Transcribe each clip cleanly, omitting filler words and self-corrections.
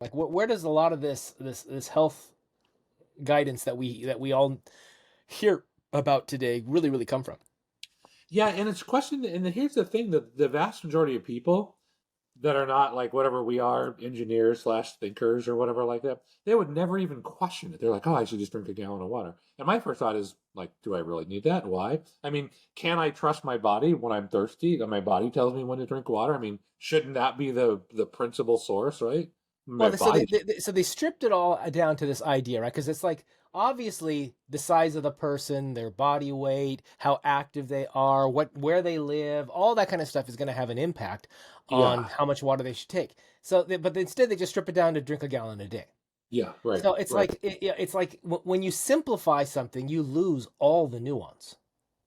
Like, where does a lot of this health guidance that we all hear about today really come from? Yeah, and it's questioned. And here's the thing: the vast majority of people that are not like whatever we are, engineers slash thinkers or whatever like that, they would never even question it. They're like, "Oh, I should just drink a gallon of water." And my first thought is like, "Do I really need that? Why?" I mean, can I trust my body when I'm thirsty? That my body tells me when to drink water. I mean, shouldn't that be the principal source, right? Well, My so body. they stripped it all down to this idea, right? Because it's like obviously the size of the person, their body weight, how active they are, where they live, all that kind of stuff is going to have an impact on Yeah, how much water they should take. So, but instead they just strip it down to drink a gallon a day. yeah, right, So it's right. like it's like when you simplify something, you lose all the nuance.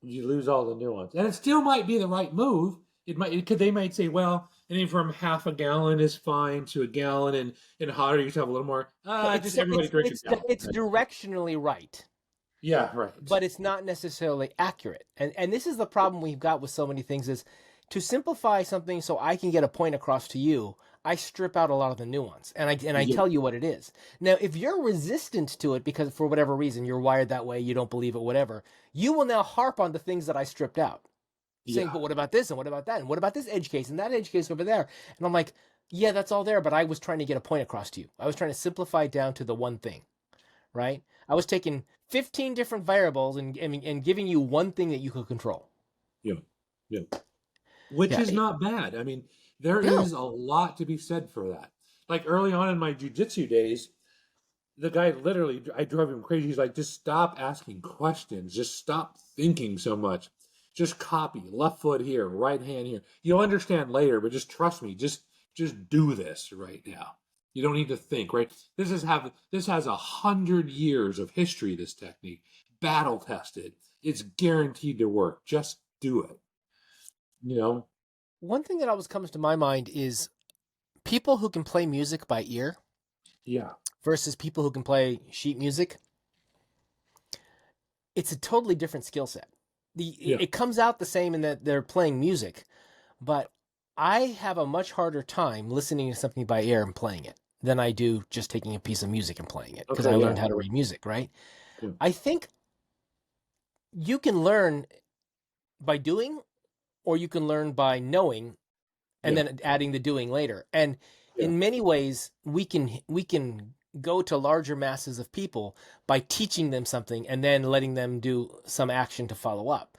You lose all the nuance, and it still might be the right move. It might because they might say, well, anything from half a gallon is fine to a gallon, and hotter you should have a little more. So Just everybody drink a gallon. it's directionally right, Yeah, right. but it's not necessarily accurate. And this is the problem we've got with so many things is to simplify something so I can get a point across to you, I strip out a lot of the nuance and I Yeah, tell you what it is. Now, if you're resistant to it because for whatever reason you're wired that way, you don't believe it, whatever, you will now harp on the things that I stripped out, saying, yeah, but what about this and what about that? And what about this edge case and that edge case over there? And I'm like, yeah, that's all there, but I was trying to get a point across to you. I was trying to simplify it down to the one thing, right? I was taking 15 different variables and giving you one thing that you could control. yeah, yeah. Which Yeah. is not bad. I mean, there No. is a lot to be said for that. Like early on in my jujitsu days, the guy literally, I drove him crazy. He's like, just stop asking questions. Just stop thinking so much. Just copy. Left foot here, right hand here. You'll understand later, but just trust me. Just do this right now. You don't need to think, right? This has 100 years of history, this technique. Battle tested. It's guaranteed to work. Just do it. You know? One thing that always comes to my mind is people who can play music by ear Yeah. versus people who can play sheet music. It's a totally different skill set. Yeah. It comes out the same in that they're playing music, but I have a much harder time listening to something by ear and playing it than I do just taking a piece of music and playing it because Okay, I yeah. learned how to read music, right? Yeah. I think you can learn by doing or you can learn by knowing and Yeah. then adding the doing later. And Yeah. in many ways, we can go to larger masses of people by teaching them something and then letting them do some action to follow up.